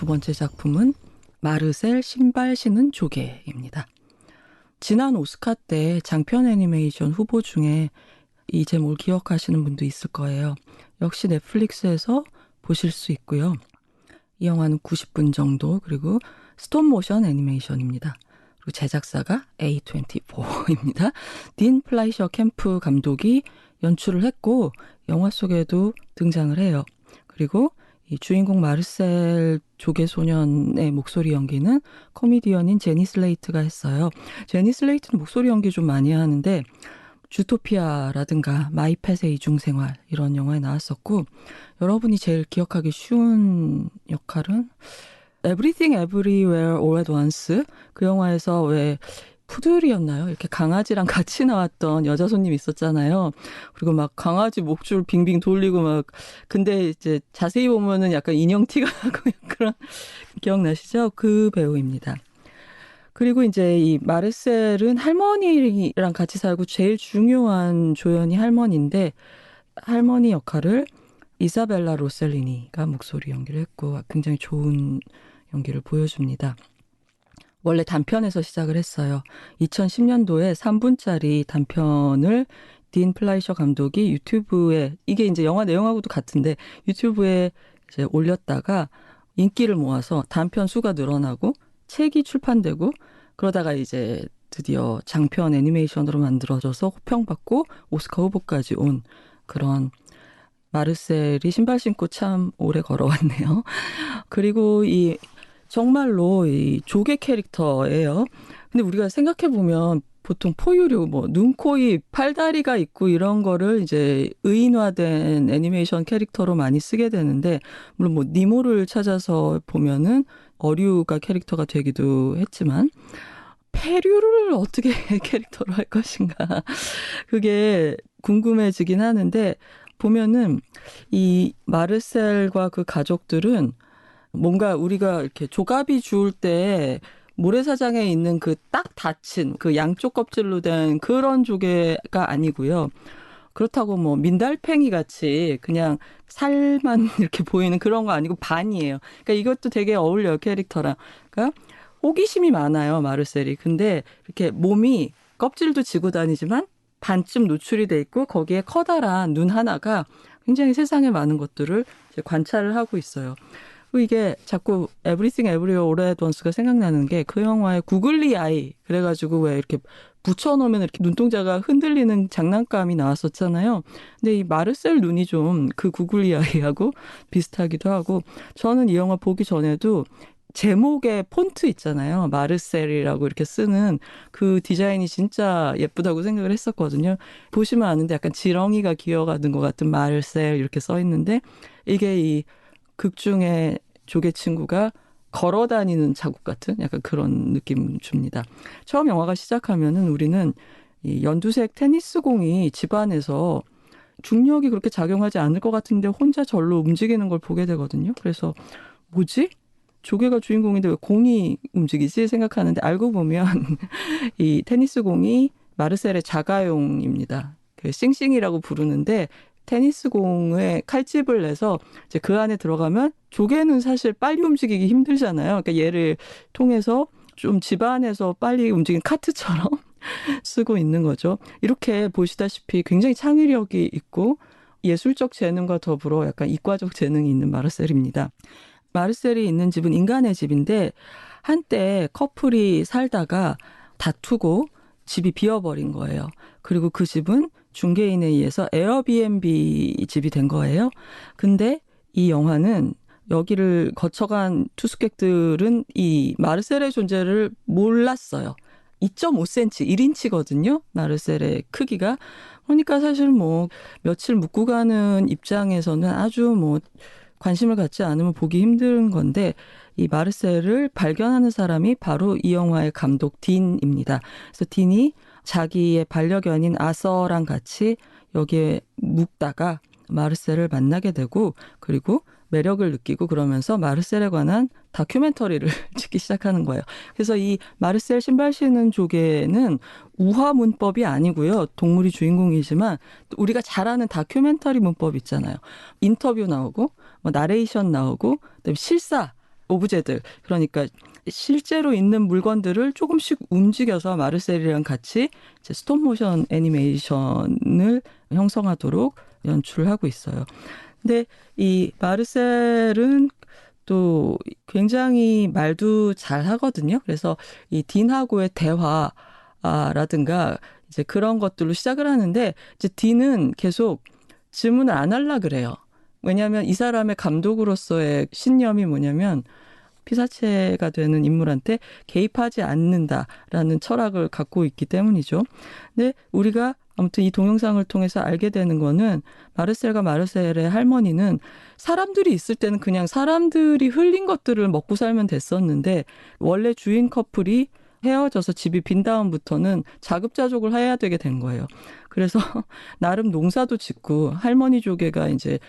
두 번째 작품은 마르셀 신발 신은 조개입니다. 지난 오스카 때 장편 애니메이션 후보 중에 이 제목을 기억하시는 분도 있을 거예요. 역시 넷플릭스에서 보실 수 있고요. 이 영화는 90분 정도, 그리고 스톱모션 애니메이션입니다. 그리고 제작사가 A24입니다. 딘 플라이셔 캠프 감독이 연출을 했고 영화 속에도 등장을 해요. 그리고 이 주인공 마르셀 조개 소년의 목소리 연기는 코미디언인 제니 슬레이트가 했어요. 제니 슬레이트는 목소리 연기 좀 많이 하는데 주토피아라든가 마이 펫의 이중생활 이런 영화에 나왔었고, 여러분이 제일 기억하기 쉬운 역할은 Everything Everywhere All at Once, 그 영화에서 왜 푸들이었나요? 이렇게 강아지랑 같이 나왔던 여자 손님 있었잖아요. 그리고 막 강아지 목줄 빙빙 돌리고 막, 근데 이제 자세히 보면은 약간 인형티가 나고 그런, 기억나시죠? 그 배우입니다. 그리고 이제 이 마르셀은 할머니랑 같이 살고 제일 중요한 조연이 할머니인데, 할머니 역할을 이사벨라 로셀리니가 목소리 연기를 했고 굉장히 좋은 연기를 보여줍니다. 원래 단편에서 시작을 했어요. 2010년도에 3분짜리 단편을 딘 플라이셔 감독이 유튜브에, 이게 이제 영화 내용하고도 같은데 유튜브에 이제 올렸다가 인기를 모아서 단편 수가 늘어나고 책이 출판되고, 그러다가 이제 드디어 장편 애니메이션으로 만들어져서 호평받고 오스카 후보까지 온 그런, 마르셀이 신발 신고 참 오래 걸어왔네요. 그리고 이 정말로 이 조개 캐릭터예요. 근데 우리가 생각해 보면 보통 포유류, 뭐 눈, 코, 입, 팔다리가 있고 이런 거를 이제 의인화된 애니메이션 캐릭터로 많이 쓰게 되는데, 물론 뭐 니모를 찾아서 보면은 어류가 캐릭터가 되기도 했지만 페류를 어떻게 캐릭터로 할 것인가, 그게 궁금해지긴 하는데, 보면은 이 마르셀과 그 가족들은 뭔가 우리가 이렇게 조갑이 주울 때 모래사장에 있는 그 딱 닫힌 그 양쪽 껍질로 된 그런 조개가 아니고요. 그렇다고 뭐 민달팽이 같이 그냥 살만 이렇게 보이는 그런 거 아니고 반이에요. 그러니까 이것도 되게 어울려요, 캐릭터랑. 그러니까 호기심이 많아요, 마르셀이. 근데 이렇게 몸이 껍질도 지고 다니지만 반쯤 노출이 돼 있고 거기에 커다란 눈 하나가 굉장히 세상에 많은 것들을 이제 관찰을 하고 있어요. 그리고 이게 자꾸 Everything Everywhere All at Once가 생각나는 게, 그 영화의 구글리 아이, 그래가지고 왜 이렇게 붙여놓으면 이렇게 눈동자가 흔들리는 장난감이 나왔었잖아요. 근데 이 마르셀 눈이 좀 그 구글리 아이하고 비슷하기도 하고, 저는 이 영화 보기 전에도 제목에 폰트 있잖아요. 마르셀이라고 이렇게 쓰는 그 디자인이 진짜 예쁘다고 생각을 했었거든요. 보시면 아는데 약간 지렁이가 기어가는 것 같은 마르셀 이렇게 써 있는데, 이게 이 극 중에 조개 친구가 걸어 다니는 자국 같은 약간 그런 느낌 줍니다. 처음 영화가 시작하면은 우리는 이 연두색 테니스 공이 집안에서 중력이 그렇게 작용하지 않을 것 같은데 혼자 절로 움직이는 걸 보게 되거든요. 그래서 뭐지? 조개가 주인공인데 왜 공이 움직이지? 생각하는데 알고 보면 이 테니스 공이 마르셀의 자가용입니다. 그 싱싱이라고 부르는데, 테니스 공에 칼집을 내서 이제 그 안에 들어가면, 조개는 사실 빨리 움직이기 힘들잖아요. 그러니까 얘를 통해서 좀 집안에서 빨리 움직이는 카트처럼 쓰고 있는 거죠. 이렇게 보시다시피 굉장히 창의력이 있고 예술적 재능과 더불어 약간 이과적 재능이 있는 마르셀입니다. 마르셀이 있는 집은 인간의 집인데, 한때 커플이 살다가 다투고 집이 비어버린 거예요. 그리고 그 집은 중개인에 의해서 에어비앤비 집이 된 거예요. 근데 이 영화는 여기를 거쳐간 투숙객들은 이 마르셀의 존재를 몰랐어요. 2.5cm, 1인치거든요. 마르셀의 크기가. 그러니까 사실 뭐 며칠 묵고 가는 입장에서는 아주 뭐 관심을 갖지 않으면 보기 힘든 건데, 이 마르셀을 발견하는 사람이 바로 이 영화의 감독 딘입니다. 그래서 딘이 자기의 반려견인 아서랑 같이 여기에 묵다가 마르셀을 만나게 되고, 그리고 매력을 느끼고 그러면서 마르셀에 관한 다큐멘터리를 찍기 시작하는 거예요. 그래서 이 마르셀 신발 신은 조개는 우화 문법이 아니고요. 동물이 주인공이지만 우리가 잘 아는 다큐멘터리 문법 있잖아요. 인터뷰 나오고 뭐 나레이션 나오고 그다음에 실사, 오브제들, 그러니까 실제로 있는 물건들을 조금씩 움직여서 마르셀이랑 같이 이제 스톱모션 애니메이션을 형성하도록 연출하고 있어요. 근데 이 마르셀은 또 굉장히 말도 잘 하거든요. 그래서 이 딘하고의 대화라든가 이제 그런 것들로 시작을 하는데, 이제 딘은 계속 질문을 안 하려 그래요. 왜냐하면 이 사람의 감독으로서의 신념이 뭐냐면 피사체가 되는 인물한테 개입하지 않는다라는 철학을 갖고 있기 때문이죠. 근데 우리가 아무튼 이 동영상을 통해서 알게 되는 거는 마르셀과 마르셀의 할머니는 사람들이 있을 때는 그냥 사람들이 흘린 것들을 먹고 살면 됐었는데, 원래 주인 커플이 헤어져서 집이 빈 다음부터는 자급자족을 해야 되게 된 거예요. 그래서 나름 농사도 짓고, 할머니 조개가 이제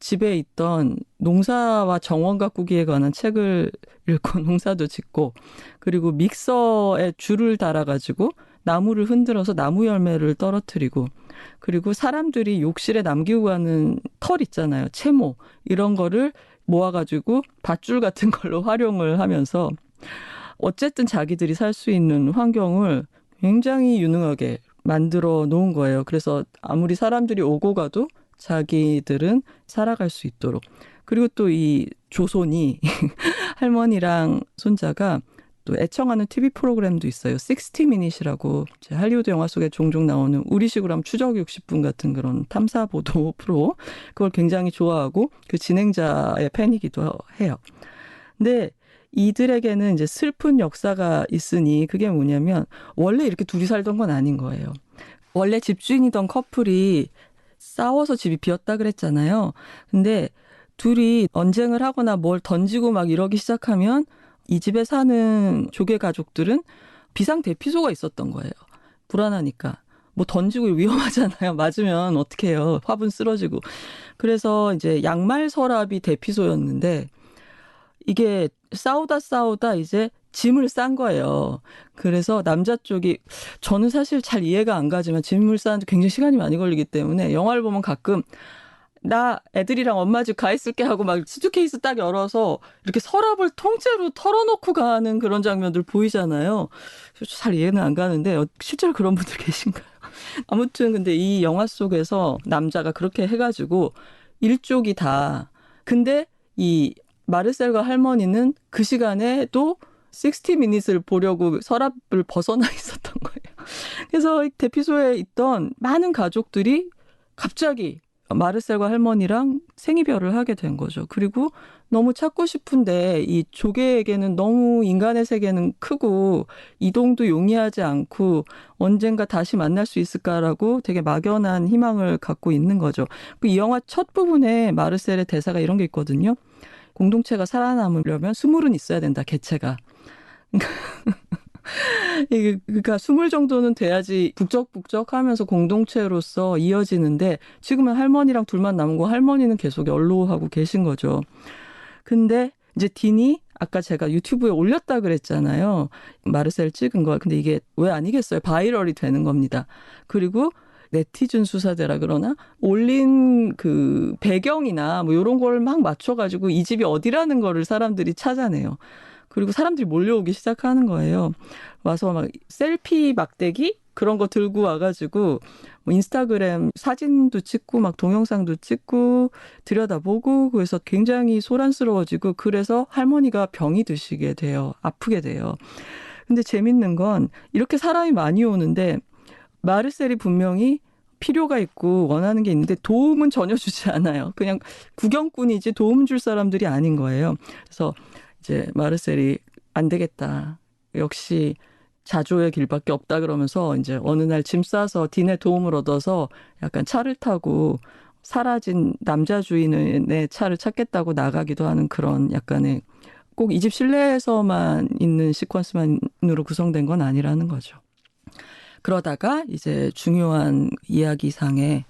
집에 있던 농사와 정원 가꾸기에 관한 책을 읽고 농사도 짓고, 그리고 믹서에 줄을 달아가지고 나무를 흔들어서 나무 열매를 떨어뜨리고, 그리고 사람들이 욕실에 남기고 가는 털 있잖아요. 채모. 이런 거를 모아가지고 밧줄 같은 걸로 활용을 하면서 어쨌든 자기들이 살 수 있는 환경을 굉장히 유능하게 만들어 놓은 거예요. 그래서 아무리 사람들이 오고 가도 자기들은 살아갈 수 있도록. 그리고 또 이 조손이 할머니랑 손자가 또 애청하는 TV 프로그램도 있어요. 60미닛이라고 할리우드 영화 속에 종종 나오는 우리식으로 하면 추적 60분 같은 그런 탐사 보도 프로. 그걸 굉장히 좋아하고 그 진행자의 팬이기도 해요. 근데 이들에게는 이제 슬픈 역사가 있으니, 그게 뭐냐면 원래 이렇게 둘이 살던 건 아닌 거예요. 원래 집주인이던 커플이 싸워서 집이 비었다 그랬잖아요. 근데 둘이 언쟁을 하거나 뭘 던지고 막 이러기 시작하면 이 집에 사는 조개 가족들은 비상대피소가 있었던 거예요. 불안하니까. 뭐 던지고 위험하잖아요. 맞으면 어떡해요. 화분 쓰러지고. 그래서 이제 양말 서랍이 대피소였는데, 이게 싸우다 이제 짐을 싼 거예요. 그래서 남자 쪽이, 저는 사실 잘 이해가 안 가지만 짐을 싸는데 굉장히 시간이 많이 걸리기 때문에 영화를 보면 가끔 나 애들이랑 엄마 집 가 있을게 하고 막 수트케이스 딱 열어서 이렇게 서랍을 통째로 털어놓고 가는 그런 장면들 보이잖아요. 잘 이해는 안 가는데 실제로 그런 분들 계신가요? 아무튼 근데 이 영화 속에서 남자가 그렇게 해가지고 일족이 다, 근데 이 마르셀과 할머니는 그 시간에도 60미닛을 보려고 서랍을 벗어나 있었던 거예요. 그래서 대피소에 있던 많은 가족들이 갑자기 마르셀과 할머니랑 생이별을 하게 된 거죠. 그리고 너무 찾고 싶은데 이 조개에게는 너무 인간의 세계는 크고 이동도 용이하지 않고 언젠가 다시 만날 수 있을까라고 되게 막연한 희망을 갖고 있는 거죠. 이 영화 첫 부분에 마르셀의 대사가 이런 게 있거든요. 공동체가 살아남으려면 스물은 있어야 된다, 개체가. 그러니까 20 정도는 돼야지 북적북적하면서 공동체로서 이어지는데, 지금은 할머니랑 둘만 남은 거, 할머니는 계속 연로하고 계신 거죠. 근데 이제 딘이 아까 제가 유튜브에 올렸다 그랬잖아요. 마르셀 찍은 걸. 근데 이게 왜 아니겠어요? 바이럴이 되는 겁니다. 그리고 네티즌 수사대라 그러나 올린 그 배경이나 뭐 이런 걸 막 맞춰가지고 이 집이 어디라는 거를 사람들이 찾아내요. 그리고 사람들이 몰려오기 시작하는 거예요. 와서 막 셀피 막대기 그런 거 들고 와가지고 뭐 인스타그램 사진도 찍고 막 동영상도 찍고 들여다보고, 그래서 굉장히 소란스러워지고, 그래서 할머니가 병이 드시게 돼요. 아프게 돼요. 근데 재밌는 건 이렇게 사람이 많이 오는데 마르셀이 분명히 필요가 있고 원하는 게 있는데 도움은 전혀 주지 않아요. 그냥 구경꾼이지 도움 줄 사람들이 아닌 거예요. 그래서 이제 마르셀이 안 되겠다. 역시 자조의 길밖에 없다 그러면서 이제 어느 날 짐 싸서 딘의 도움을 얻어서 약간 차를 타고 사라진 남자 주인의 차를 찾겠다고 나가기도 하는 그런 약간의, 꼭 이 집 실내에서만 있는 시퀀스만으로 구성된 건 아니라는 거죠. 그러다가 이제 중요한 이야기상의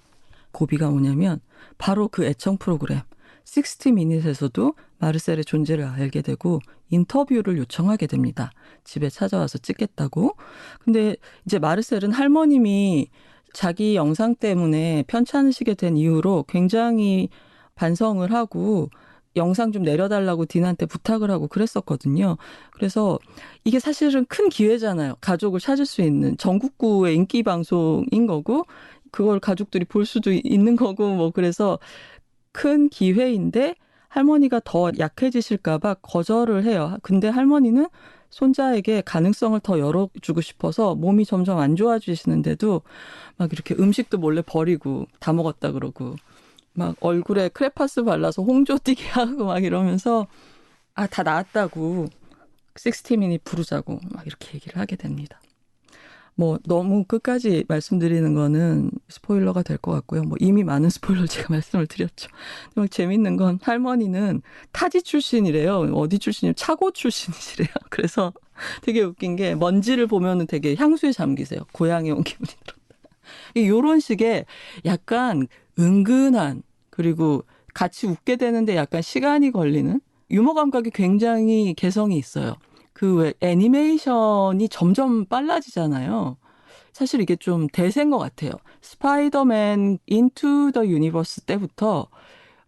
고비가 뭐냐면 바로 그 애청 프로그램 60미닛에서도 마르셀의 존재를 알게 되고 인터뷰를 요청하게 됩니다. 집에 찾아와서 찍겠다고. 근데 이제 마르셀은 할머님이 자기 영상 때문에 편찮으시게 된 이후로 굉장히 반성을 하고 영상 좀 내려달라고 딘한테 부탁을 하고 그랬었거든요. 그래서 이게 사실은 큰 기회잖아요. 가족을 찾을 수 있는 전국구의 인기 방송인 거고 그걸 가족들이 볼 수도 있는 거고 뭐 그래서 큰 기회인데 할머니가 더 약해지실까 봐 거절을 해요. 근데 할머니는 손자에게 가능성을 더 열어주고 싶어서 몸이 점점 안 좋아지시는데도 막 이렇게 음식도 몰래 버리고 다 먹었다 그러고 막 얼굴에 크레파스 발라서 홍조 띄게 하고 막 이러면서 다 나았다고 60미닛 부르자고 막 이렇게 얘기를 하게 됩니다. 뭐 너무 끝까지 말씀드리는 거는 스포일러가 될 것 같고요. 뭐 이미 많은 스포일러 제가 말씀을 드렸죠. 막 재밌는 건 할머니는 타지 출신이래요. 어디 출신이요? 차고 출신이시래요. 그래서 되게 웃긴 게 먼지를 보면은 되게 향수에 잠기세요. 고향에 온 기분이 들었다. 이런 식의 약간 은근한 그리고 같이 웃게 되는데 약간 시간이 걸리는 유머 감각이 굉장히 개성이 있어요. 그 왜 애니메이션이 점점 빨라지잖아요. 사실 이게 좀 대세인 것 같아요. 스파이더맨 인투 더 유니버스 때부터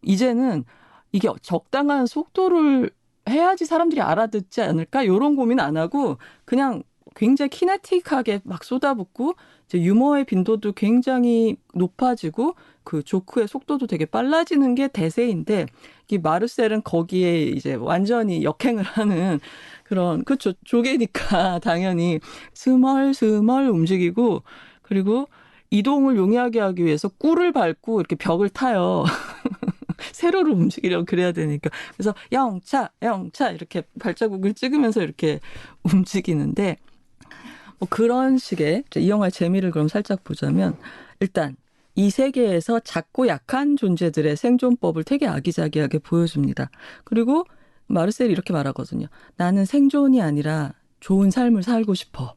이제는 이게 적당한 속도를 해야지 사람들이 알아듣지 않을까? 이런 고민 안 하고 그냥 굉장히 키네틱하게 막 쏟아붓고 이제 유머의 빈도도 굉장히 높아지고 그 조크의 속도도 되게 빨라지는 게 대세인데 이 마르셀은 거기에 이제 완전히 역행을 하는 그런 그렇죠. 조개니까 당연히 스멀스멀 움직이고 그리고 이동을 용이하게 하기 위해서 꿀을 밟고 이렇게 벽을 타요. 세로로 움직이려고 그래야 되니까. 그래서 영차, 영차 이렇게 발자국을 찍으면서 이렇게 움직이는데 뭐 그런 식의 이 영화의 재미를 그럼 살짝 보자면 일단 이 세계에서 작고 약한 존재들의 생존법을 되게 아기자기하게 보여줍니다. 그리고 마르셀이 이렇게 말하거든요. 나는 생존이 아니라 좋은 삶을 살고 싶어.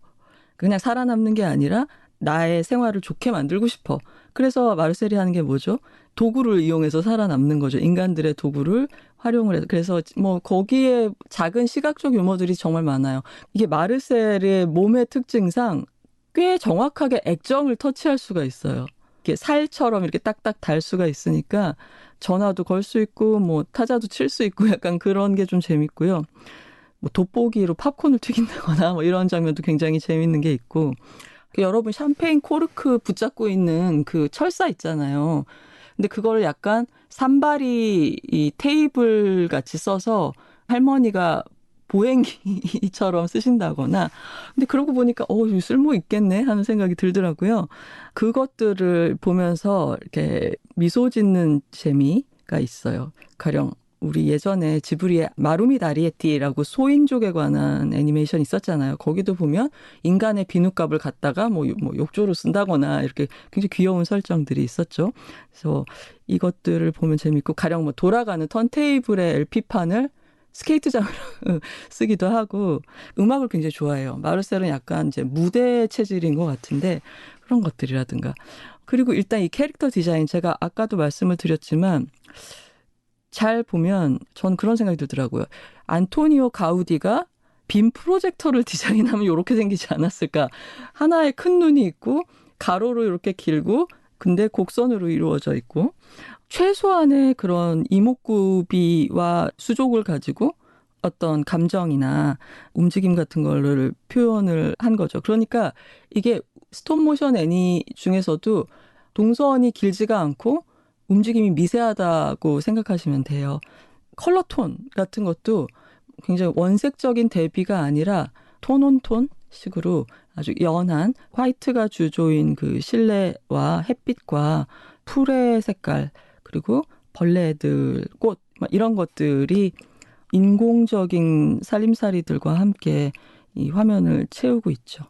그냥 살아남는 게 아니라 나의 생활을 좋게 만들고 싶어. 그래서 마르셀이 하는 게 뭐죠? 도구를 이용해서 살아남는 거죠. 인간들의 도구를 활용을 해서. 그래서 뭐 거기에 작은 시각적 유머들이 정말 많아요. 이게 마르셀의 몸의 특징상 꽤 정확하게 액정을 터치할 수가 있어요. 이렇게 살처럼 이렇게 딱딱 달 수가 있으니까 전화도 걸 수 있고 뭐 타자도 칠 수 있고 약간 그런 게 좀 재밌고요. 뭐 돋보기로 팝콘을 튀긴다거나 뭐 이런 장면도 굉장히 재밌는 게 있고 여러분 샴페인 코르크 붙잡고 있는 그 철사 있잖아요. 근데 그거를 약간 산발이 이 테이블 같이 써서 할머니가 보행기처럼 쓰신다거나. 근데 그러고 보니까 이거 쓸모 있겠네 하는 생각이 들더라고요. 그것들을 보면서 이렇게 미소 짓는 재미가 있어요. 가령 우리 예전에 지브리의 마루미 다리에티라고 소인족에 관한 애니메이션 있었잖아요. 거기도 보면 인간의 비누값을 갖다가 뭐 욕조로 쓴다거나 이렇게 굉장히 귀여운 설정들이 있었죠. 그래서 이것들을 보면 재밌고 가령 뭐 돌아가는 턴테이블의 LP판을 스케이트장으로 쓰기도 하고 음악을 굉장히 좋아해요. 마르셀은 약간 이제 무대 체질인 것 같은데 그런 것들이라든가. 그리고 일단 이 캐릭터 디자인 제가 아까도 말씀을 드렸지만 잘 보면 전 그런 생각이 들더라고요. 안토니오 가우디가 빔 프로젝터를 디자인하면 이렇게 생기지 않았을까. 하나의 큰 눈이 있고 가로로 이렇게 길고 근데 곡선으로 이루어져 있고 최소한의 그런 이목구비와 수족을 가지고 어떤 감정이나 움직임 같은 거를 표현을 한 거죠. 그러니까 이게 스톱모션 애니 중에서도 동선이 길지가 않고 움직임이 미세하다고 생각하시면 돼요. 컬러 톤 같은 것도 굉장히 원색적인 대비가 아니라 톤온톤 식으로 아주 연한 화이트가 주조인 그 실내와 햇빛과 풀의 색깔 그리고 벌레들, 꽃 이런 것들이 인공적인 살림살이들과 함께 이 화면을 채우고 있죠.